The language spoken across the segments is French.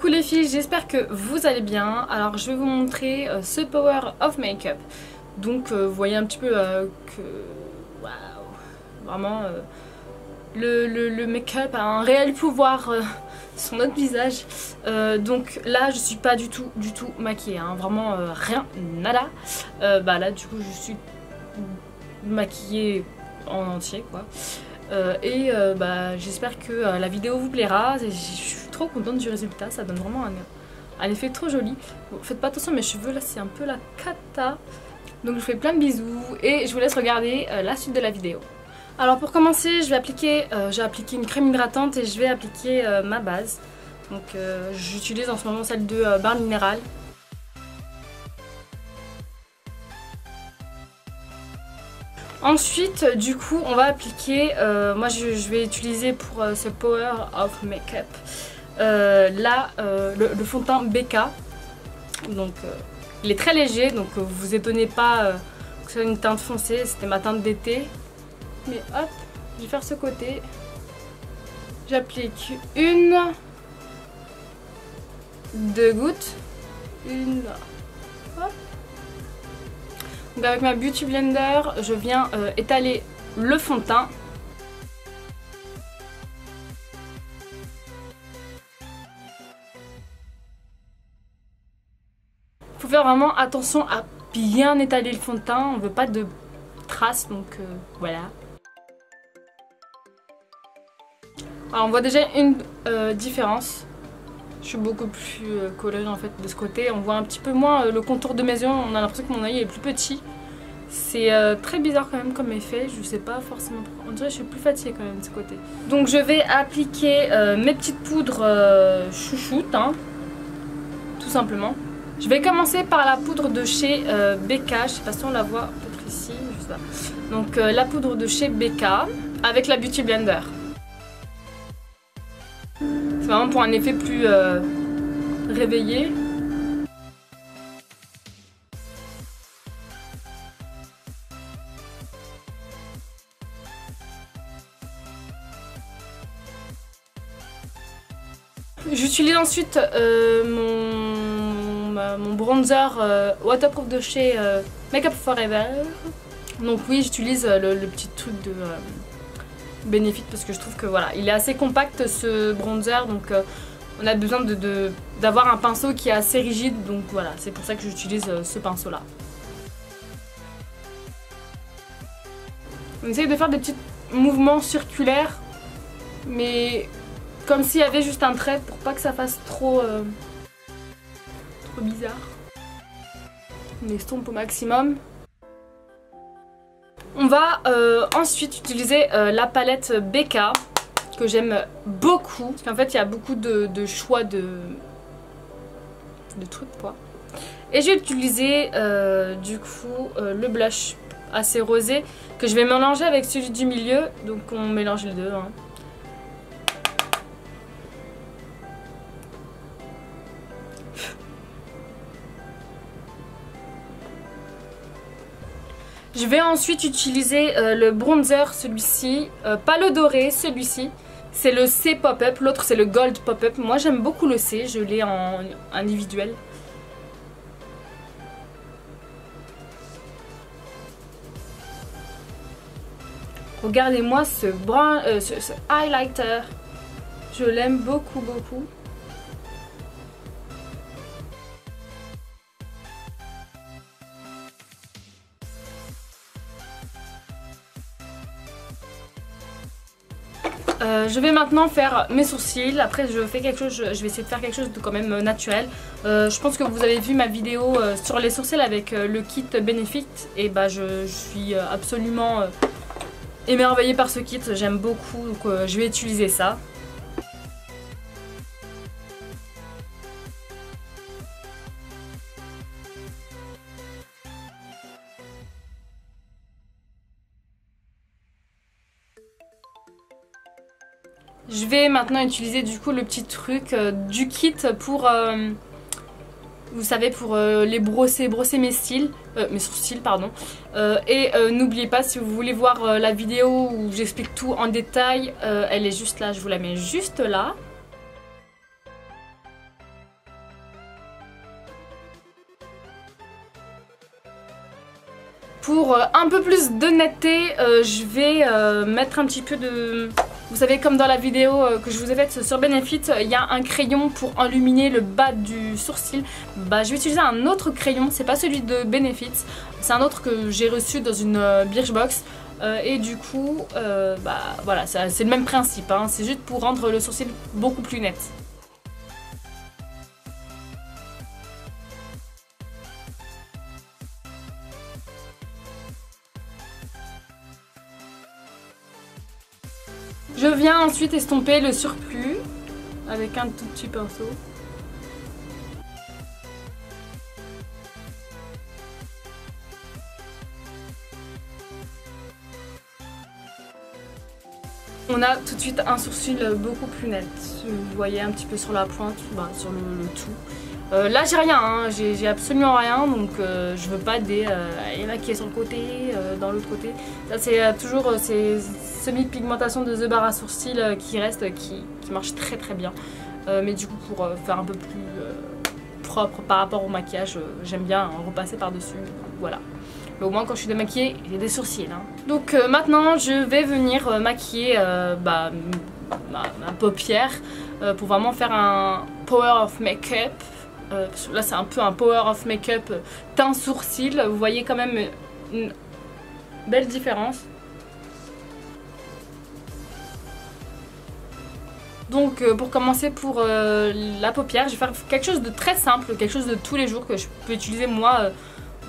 Coucou les filles, j'espère que vous allez bien. Alors je vais vous montrer ce Power of Makeup. Donc vous voyez un petit peu que... Waouh, vraiment le make-up a un réel pouvoir sur notre visage. Donc là je suis pas du tout maquillée, hein. Vraiment rien, nada. Bah là du coup je suis maquillée en entier quoi. Bah, j'espère que la vidéo vous plaira. Je suis trop contente du résultat, ça donne vraiment un effet trop joli. Bon, faites pas attention, mes cheveux là c'est un peu la cata. Donc je vous fais plein de bisous et je vous laisse regarder la suite de la vidéo. Alors pour commencer, j'ai appliqué une crème hydratante et je vais appliquer ma base. Donc j'utilise en ce moment celle de Bain Minéral. Ensuite, du coup, on va appliquer, moi je vais utiliser pour ce Power of Makeup, le fond de teint BK. Donc, il est très léger, donc vous étonnez pas que ce soit une teinte foncée, c'était ma teinte d'été. Mais hop, je vais faire ce côté. J'applique une, deux gouttes, une, hop. Donc avec ma Beauty Blender, je viens étaler le fond de teint. Il faut faire vraiment attention à bien étaler le fond de teint, on ne veut pas de traces, donc voilà. Alors on voit déjà une différence. Je suis beaucoup plus colorée en fait de ce côté. On voit un petit peu moins le contour de mes yeux. On a l'impression que mon œil est plus petit. C'est très bizarre quand même comme effet. Je sais pas forcément pourquoi. On dirait que je suis plus fatiguée quand même de ce côté. Donc je vais appliquer mes petites poudres chouchoutes, hein, tout simplement. Je vais commencer par la poudre de chez BK. Je sais pas si on la voit peut-être ici. Je sais pas. Donc la poudre de chez BK avec la Beauty Blender. C'est vraiment pour un effet plus réveillé. J'utilise ensuite mon bronzer waterproof de chez Makeup Forever. Donc oui, j'utilise le petit truc de... Benefit parce que je trouve que voilà, il est assez compact ce bronzer, donc on a besoin d'avoir un pinceau qui est assez rigide, donc voilà, c'est pour ça que j'utilise ce pinceau là. On essaye de faire des petits mouvements circulaires, mais comme s'il y avait juste un trait pour pas que ça fasse trop bizarre. On estompe au maximum. On va ensuite utiliser la palette BK que j'aime beaucoup parce qu'en fait il y a beaucoup de choix de trucs quoi. Et j'ai utilisé du coup le blush assez rosé que je vais mélanger avec celui du milieu, donc on mélange les deux, hein. Je vais ensuite utiliser le bronzer, celui-ci, pas le doré, celui-ci. C'est le C Pop-Up, l'autre c'est le Gold Pop-Up. Moi j'aime beaucoup le C, je l'ai en individuel. Regardez-moi ce highlighter, je l'aime beaucoup. Je vais maintenant faire mes sourcils. Après je vais essayer de faire quelque chose de quand même naturel. Je pense que vous avez vu ma vidéo sur les sourcils avec le kit Benefit. Et bah je suis absolument émerveillée par ce kit. J'aime beaucoup, donc je vais utiliser ça. Je vais maintenant utiliser du coup le petit truc du kit pour, vous savez, pour brosser mes sourcils, pardon. N'oubliez pas, si vous voulez voir la vidéo où j'explique tout en détail, elle est juste là, je vous la mets juste là. Pour un peu plus de netteté, je vais mettre un petit peu de... Vous savez, comme dans la vidéo que je vous ai faite sur Benefit, il y a un crayon pour illuminer le bas du sourcil. Bah, je vais utiliser un autre crayon, c'est pas celui de Benefit, c'est un autre que j'ai reçu dans une Birchbox. Et du coup, bah, voilà, c'est le même principe, hein, c'est juste pour rendre le sourcil beaucoup plus net. Je viens ensuite estomper le surplus avec un tout petit pinceau. On a tout de suite un sourcil beaucoup plus net. Vous voyez un petit peu sur la pointe, bah, sur le tout. Là j'ai rien, hein. J'ai absolument rien, donc je veux pas des émaquillés sur le côté, dans l'autre côté. Ça c'est toujours ces semi-pigmentation de The Bar à sourcils qui reste, qui marche très très bien. Mais du coup pour faire un peu plus propre par rapport au maquillage, j'aime bien repasser par dessus, voilà. Mais au moins quand je suis démaquillée, j'ai des sourcils. Hein. Donc maintenant je vais venir maquiller ma paupière pour vraiment faire un power of make-up. Là c'est un peu un power of make-up teint sourcil. Vous voyez quand même une belle différence. Donc pour commencer pour la paupière, je vais faire quelque chose de très simple, quelque chose de tous les jours que je peux utiliser moi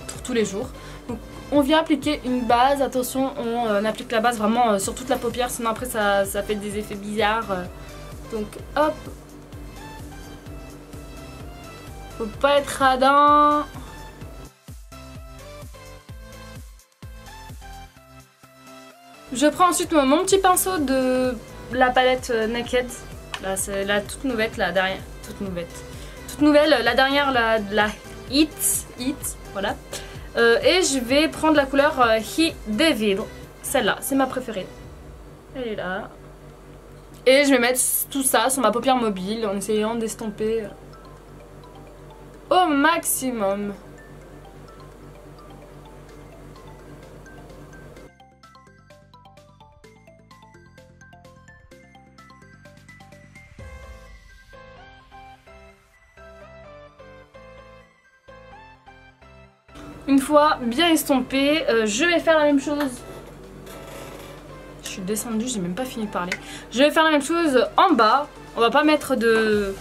pour tous les jours. Donc on vient appliquer une base, attention on applique la base vraiment sur toute la paupière, sinon après ça fait des effets bizarres. Donc hop. Faut pas être radin. Je prends ensuite mon petit pinceau de la palette Naked. Là c'est la toute nouvelle, la dernière. Toute nouvelle, la dernière, la Hit, voilà. Et je vais prendre la couleur He Devil. Celle-là, c'est ma préférée. Elle est là. Et je vais mettre tout ça sur ma paupière mobile en essayant d'estomper au maximum. Une fois bien estompé, je vais faire la même chose. Je suis descendue, j'ai même pas fini de parler. Je vais faire la même chose en bas. On va pas mettre de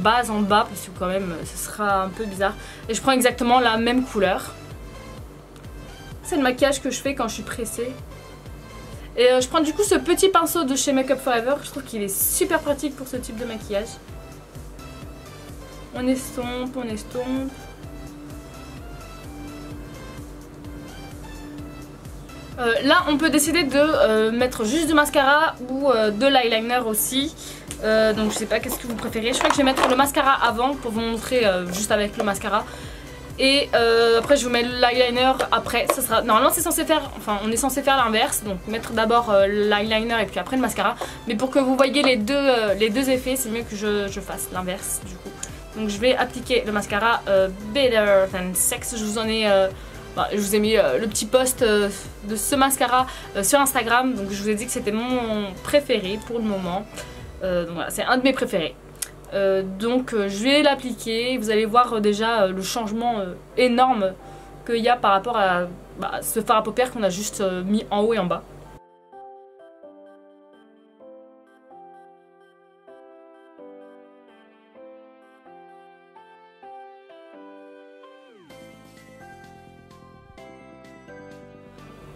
base en bas parce que quand même ce sera un peu bizarre. Et je prends exactement la même couleur. C'est le maquillage que je fais quand je suis pressée. Et je prends du coup ce petit pinceau de chez Make Up For Ever. Je trouve qu'il est super pratique pour ce type de maquillage. On estompe, on estompe. Là on peut décider de mettre juste du mascara ou de l'eyeliner aussi. Donc je sais pas qu'est-ce que vous préférez. Je crois que je vais mettre le mascara avant pour vous montrer juste avec le mascara. Et après je vous mets l'eyeliner après. Ça sera... Normalement c'est censé faire... Enfin on est censé faire l'inverse. Donc mettre d'abord l'eyeliner et puis après le mascara. Mais pour que vous voyez les deux effets, c'est mieux que je fasse l'inverse du coup. Donc je vais appliquer le mascara Better Than Sex. Je vous en ai... je vous ai mis le petit post de ce mascara sur Instagram. Donc je vous ai dit que c'était mon préféré pour le moment. Donc voilà, c'est un de mes préférés. Donc je vais l'appliquer. Vous allez voir déjà le changement énorme qu'il y a par rapport à ce fard à paupières qu'on a juste mis en haut et en bas.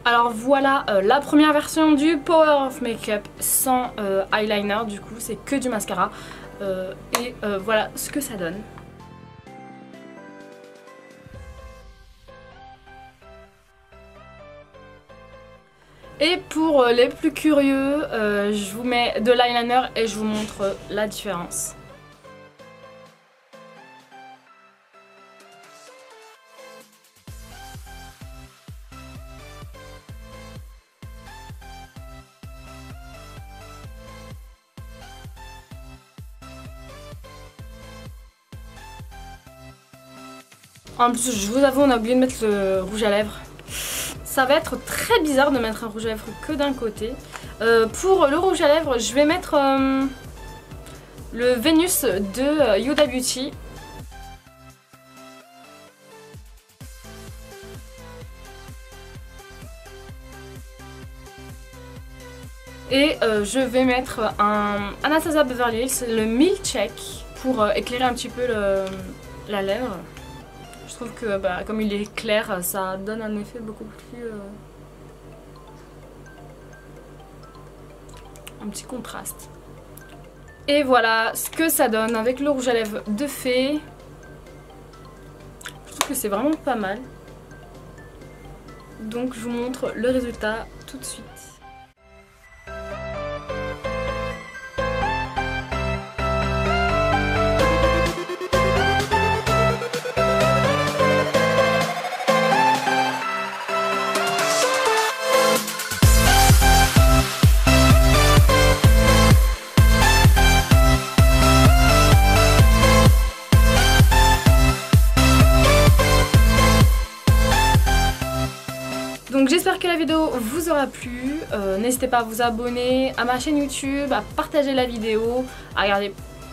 Alors voilà la première version du Power of Makeup sans eyeliner, du coup c'est que du mascara. Et voilà ce que ça donne. Et pour les plus curieux, je vous mets de l'eyeliner et je vous montre la différence. En plus, je vous avoue, on a oublié de mettre le rouge à lèvres. Ça va être très bizarre de mettre un rouge à lèvres que d'un côté. Pour le rouge à lèvres, je vais mettre le Vénus de Huda Beauty. Et je vais mettre un Anastasia Beverly Hills, le Milkshake, pour éclairer un petit peu la lèvre. Je trouve que comme il est clair, ça donne un effet beaucoup plus... un petit contraste. Et voilà ce que ça donne avec le rouge à lèvres de Fée. Je trouve que c'est vraiment pas mal. Donc je vous montre le résultat tout de suite. Donc j'espère que la vidéo vous aura plu, n'hésitez pas à vous abonner à ma chaîne YouTube, à partager la vidéo, à regarder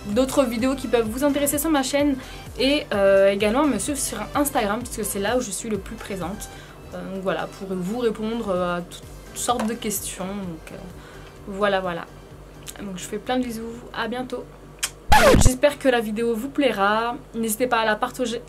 d'autres vidéos qui peuvent vous intéresser sur ma chaîne et également à me suivre sur Instagram puisque c'est là où je suis le plus présente. Donc voilà, pour vous répondre à toutes sortes de questions. Donc voilà. Donc je fais plein de bisous, à bientôt. J'espère que la vidéo vous plaira, n'hésitez pas à la partager.